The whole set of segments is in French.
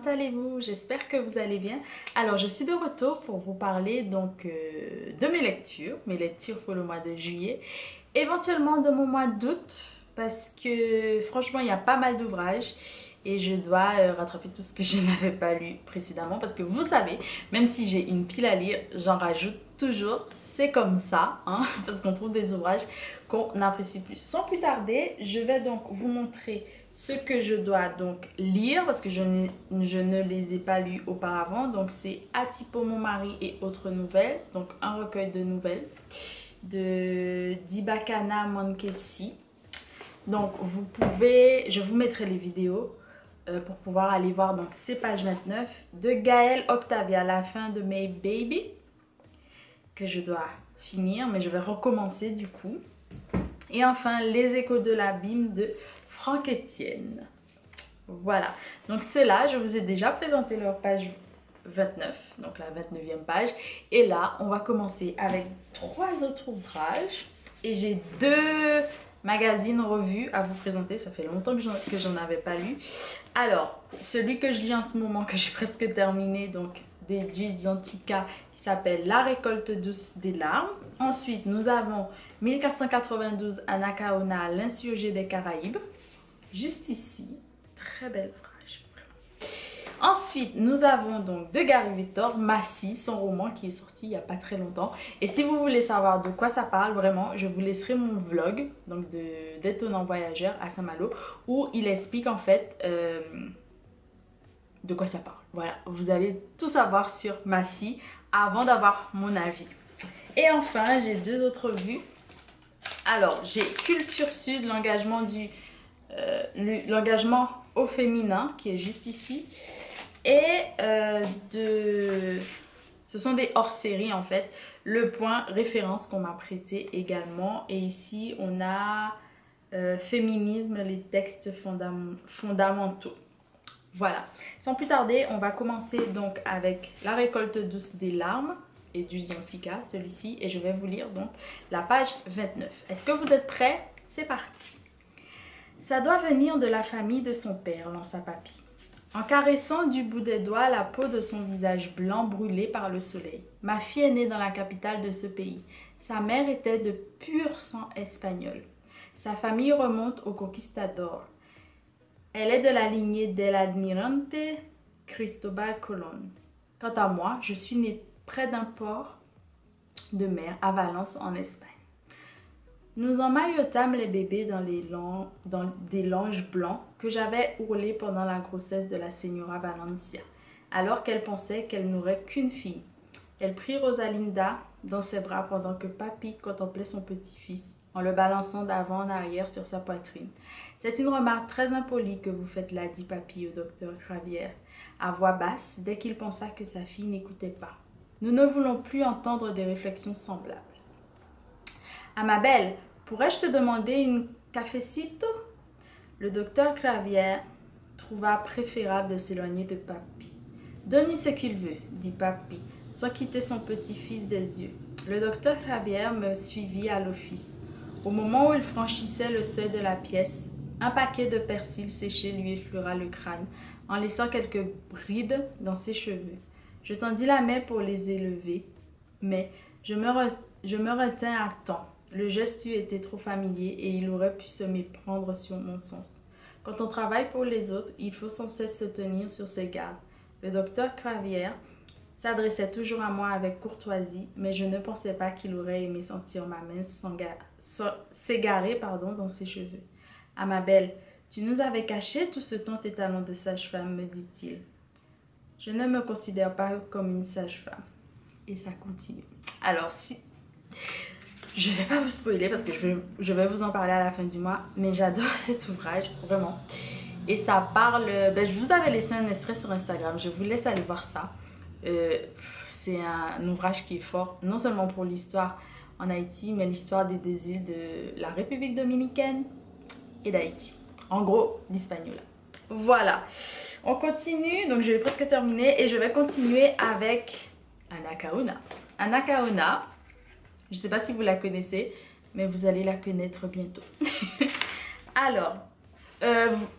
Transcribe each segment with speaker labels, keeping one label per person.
Speaker 1: allez-vous? J'espère que vous allez bien. Alors, je suis de retour pour vous parler donc de mes lectures pour le mois de juillet, éventuellement de mon mois d'août, parce que franchement, il y a pas mal d'ouvrages et je dois rattraper tout ce que je n'avais pas lu précédemment, parce que vous savez, même si j'ai une pile à lire, j'en rajoute toujours. C'est comme ça, hein, parce qu'on trouve des ouvrages qu'on apprécie plus. Sans plus tarder, je vais donc vous montrer ce que je dois donc lire, parce que je ne les ai pas lus auparavant. Donc c'est Atipo, mon mari et autres nouvelles, donc un recueil de nouvelles de Dibakana Monkesi. Donc vous pouvez, je vous mettrai les vidéos pour pouvoir aller voir. Donc c'est page 29 de Gaël Octavia, La fin de May Baby, que je dois finir, mais je vais recommencer du coup. Et enfin Les échos de l'abîme de Franck Etienne. Voilà, donc ceux-là, je vous ai déjà présenté leur page 29, donc la 29e page. Et là, on va commencer avec 3 autres ouvrages. Et j'ai 2 magazines revues à vous présenter. Ça fait longtemps que j'en avais pas lu. Alors, celui que je lis en ce moment, que j'ai presque terminé, donc des Gigantica, qui s'appelle La récolte douce des larmes. Ensuite, nous avons 1492 Anacaona, l'insurgé des Caraïbes. Juste ici, très belle ouvrage, vraiment. Ensuite, nous avons donc de Gary Victor, Massy, son roman qui est sorti il n'y a pas très longtemps. Et si vous voulez savoir de quoi ça parle, vraiment, je vous laisserai mon vlog, donc d'étonnant voyageur à Saint-Malo, où il explique en fait de quoi ça parle. Voilà, vous allez tout savoir sur Massy avant d'avoir mon avis. Et enfin, j'ai 2 autres vues. Alors, j'ai Culture Sud, l'engagement au féminin, qui est juste ici. Et ce sont des hors-séries en fait. Le Point, référence qu'on m'a prêté également. Et ici, on a Féminisme, les textes fondamentaux. Voilà. Sans plus tarder, on va commencer donc avec La récolte douce des larmes et du Gigantica, celui-ci. Et je vais vous lire donc la page 29. Est-ce que vous êtes prêts? C'est parti. Ça doit venir de la famille de son père, lança Papy, en caressant du bout des doigts la peau de son visage blanc brûlé par le soleil. Ma fille est née dans la capitale de ce pays. Sa mère était de pur sang espagnol. Sa famille remonte aux conquistadors. Elle est de la lignée del Almirante Cristobal Colón. Quant à moi, je suis née près d'un port de mer à Valence en Espagne. Nous emmaillotâmes les bébés dans des langes blancs que j'avais ourlés pendant la grossesse de la Señora Valencia, alors qu'elle pensait qu'elle n'aurait qu'une fille. Elle prit Rosalinda dans ses bras pendant que Papy contemplait son petit-fils, en le balançant d'avant en arrière sur sa poitrine. « C'est une remarque très impolie que vous faites là, dit Papy au docteur Cravière, à voix basse, dès qu'il pensa que sa fille n'écoutait pas. Nous ne voulons plus entendre des réflexions semblables. À ma belle, pourrais-je te demander une cafecito? Le docteur Cravière trouva préférable de s'éloigner de Papy. Donne-lui ce qu'il veut, dit Papy, sans quitter son petit-fils des yeux. Le docteur Cravière me suivit à l'office. Au moment où il franchissait le seuil de la pièce, un paquet de persil séché lui effleura le crâne, en laissant quelques brides dans ses cheveux. Je tendis la main pour les élever, mais je me retins à temps. Le geste eût été trop familier et il aurait pu se méprendre sur mon sens. Quand on travaille pour les autres, il faut sans cesse se tenir sur ses gardes. Le docteur Cravière s'adressait toujours à moi avec courtoisie, mais je ne pensais pas qu'il aurait aimé sentir ma main s'égarer dans ses cheveux. « À ma belle, tu nous avais caché tout ce temps tes talents de sage-femme, me dit-il. Je ne me considère pas comme une sage-femme. » Et ça continue. Alors, je ne vais pas vous spoiler parce que je vais vous en parler à la fin du mois, mais j'adore cet ouvrage, vraiment. Et ça parle... je vous avais laissé un extrait sur Instagram, je vous laisse aller voir ça. C'est un ouvrage qui est fort, non seulement pour l'histoire en Haïti, mais l'histoire des 2 îles de la République dominicaine et d'Haïti. En gros, d'Hispaniola. Voilà. On continue, donc je vais presque terminer et je vais continuer avec Anacaona. Anacaona, je ne sais pas si vous la connaissez, mais vous allez la connaître bientôt. Alors,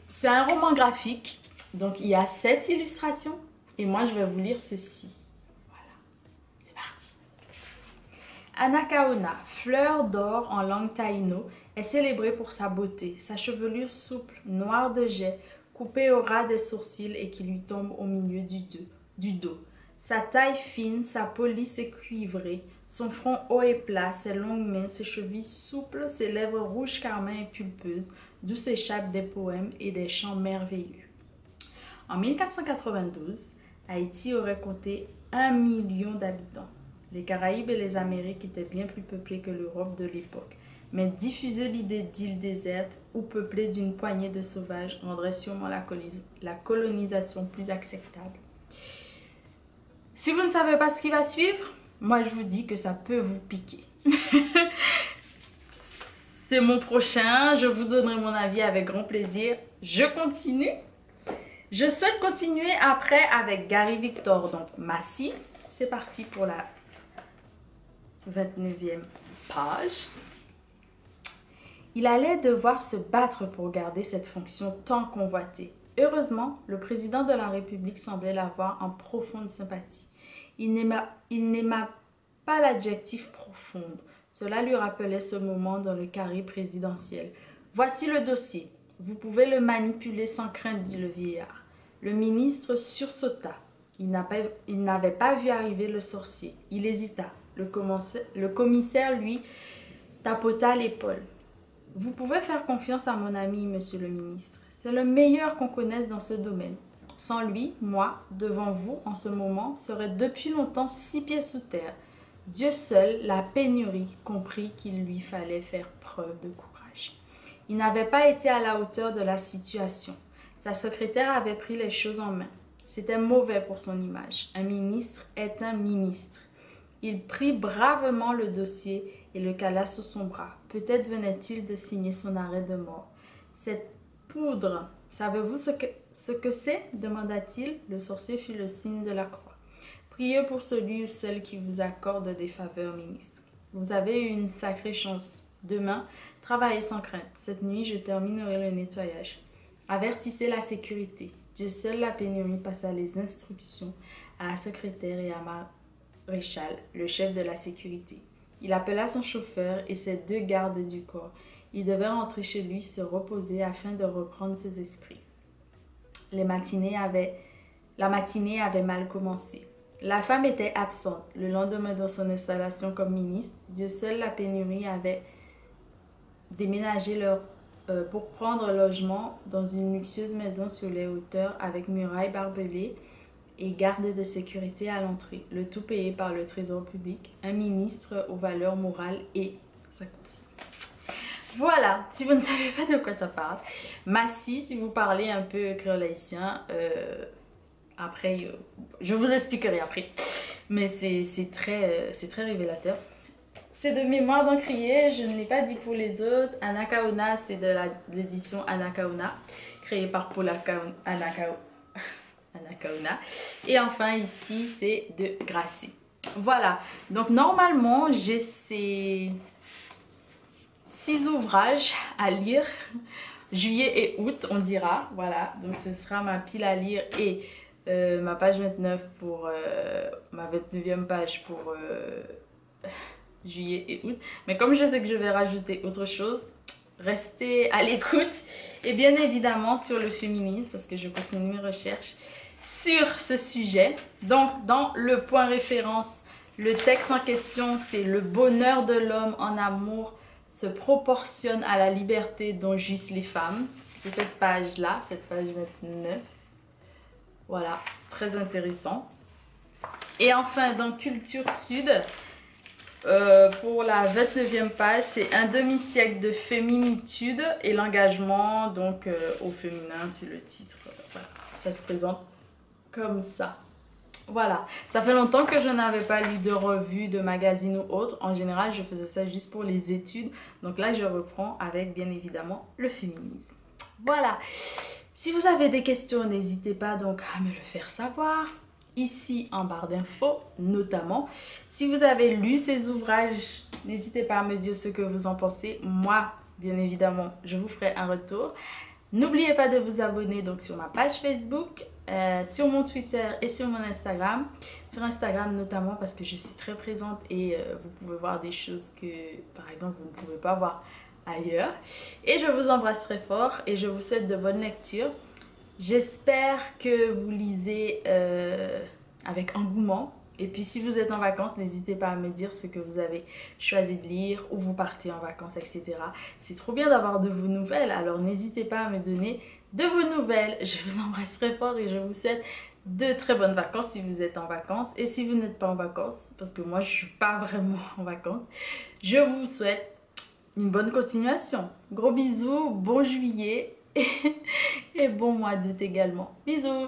Speaker 1: c'est un roman graphique Donc, il y a 7 illustrations et moi, je vais vous lire ceci. Voilà, c'est parti. Anacaona, fleur d'or en langue taïno, est célébrée pour sa beauté, sa chevelure souple, noire de jet, coupée au ras des sourcils et qui lui tombe au milieu du dos. Sa taille fine, sa peau lisse et cuivrée, son front haut et plat, ses longues mains, ses chevilles souples, ses lèvres rouges carmin et pulpeuses, d'où s'échappent des poèmes et des chants merveilleux. En 1492, Haïti aurait compté 1 million d'habitants. Les Caraïbes et les Amériques étaient bien plus peuplées que l'Europe de l'époque, mais diffuser l'idée d'île déserte ou peuplée d'une poignée de sauvages rendrait sûrement la colonisation plus acceptable. Si vous ne savez pas ce qui va suivre, moi je vous dis que ça peut vous piquer. C'est mon prochain, je vous donnerai mon avis avec grand plaisir. Je continue. Je souhaite continuer après avec Gary Victor, donc Massy. C'est parti pour la 29e page. Il allait devoir se battre pour garder cette fonction tant convoitée. Heureusement, le président de la République semblait l'avoir en profonde sympathie. Il n'aima pas l'adjectif profonde. Cela lui rappelait ce moment dans le carré présidentiel. Voici le dossier. Vous pouvez le manipuler sans crainte, dit le vieillard. Le ministre sursauta. Il n'avait pas vu arriver le sorcier. Il hésita. Le commissaire lui tapota l'épaule. Vous pouvez faire confiance à mon ami, monsieur le ministre. C'est le meilleur qu'on connaisse dans ce domaine. Sans lui, moi, devant vous, en ce moment, serais depuis longtemps 6 pieds sous terre. Dieu seul, la pénurie, comprit qu'il lui fallait faire preuve de courage. Il n'avait pas été à la hauteur de la situation. Sa secrétaire avait pris les choses en main. C'était mauvais pour son image. Un ministre est un ministre. Il prit bravement le dossier et le cala sous son bras. Peut-être venait-il de signer son arrêt de mort. Cette poudre, savez-vous ce que c'est demanda-t-il. Le sorcier fit le signe de la croix. Priez pour celui ou celle qui vous accorde des faveurs, ministre. Vous avez eu une sacrée chance. Demain, travaillez sans crainte. Cette nuit, je terminerai le nettoyage. Avertissez la sécurité. Dieu seul, la pénurie, passa les instructions à la secrétaire et à Maréchal, le chef de la sécurité. Il appela son chauffeur et ses 2 gardes du corps. Il devait rentrer chez lui, se reposer afin de reprendre ses esprits. La matinée avait mal commencé. La femme était absente. Le lendemain de son installation comme ministre, Dieu seul, la pénurie, avait déménagé pour prendre logement dans une luxueuse maison sur les hauteurs avec murailles barbelées et garde de sécurité à l'entrée. Le tout payé par le trésor public, un ministre aux valeurs morales et ça continue. Voilà, si vous ne savez pas de quoi ça parle, Massy, si vous parlez un peu créole haïtien, après, je vous expliquerai après, mais c'est très révélateur. C'est de mémoire d'encrier, je ne l'ai pas dit pour les autres. Anacaona, c'est de l'édition Anacaona, créée par Paul Anacaona. Et enfin ici, c'est de Grasset. Voilà, donc normalement, j'ai ces 6 ouvrages à lire, juillet et août, on dira. Voilà, donc ce sera ma pile à lire et ma page 29 pour ma 29e page pour juillet et août. Mais comme je sais que je vais rajouter autre chose, restez à l'écoute. Et bien évidemment sur le féminisme, parce que je continue mes recherches sur ce sujet. Donc dans le point référence, le texte en question, c'est « Le bonheur de l'homme en amour se proportionne à la liberté dont jouissent les femmes ». C'est cette page-là, cette page 29. Voilà, très intéressant. Et enfin, dans Culture Sud, pour la 29e page, c'est un demi-siècle de féminitude et l'engagement donc au féminin, c'est le titre. Voilà, ça se présente comme ça. Voilà, ça fait longtemps que je n'avais pas lu de revues, de magazines ou autres. En général, je faisais ça juste pour les études. Donc là, je reprends avec bien évidemment le féminisme. Voilà, si vous avez des questions, n'hésitez pas donc à me le faire savoir. Ici en barre d'infos notamment. Si vous avez lu ces ouvrages, n'hésitez pas à me dire ce que vous en pensez. Moi, bien évidemment, je vous ferai un retour. N'oubliez pas de vous abonner donc sur ma page Facebook, sur mon Twitter et sur mon Instagram. Sur Instagram notamment parce que je suis très présente et vous pouvez voir des choses que par exemple vous ne pouvez pas voir ailleurs. Et je vous embrasse très fort et je vous souhaite de bonnes lectures. J'espère que vous lisez avec engouement. Et puis si vous êtes en vacances, n'hésitez pas à me dire ce que vous avez choisi de lire, où vous partez en vacances, etc. C'est trop bien d'avoir de vos nouvelles, alors n'hésitez pas à me donner de vos nouvelles. Je vous embrasse très fort et je vous souhaite de très bonnes vacances si vous êtes en vacances. Et si vous n'êtes pas en vacances, parce que moi je ne suis pas vraiment en vacances, je vous souhaite une bonne continuation. Gros bisous, bon juillet et bon mois d'août également. Bisous.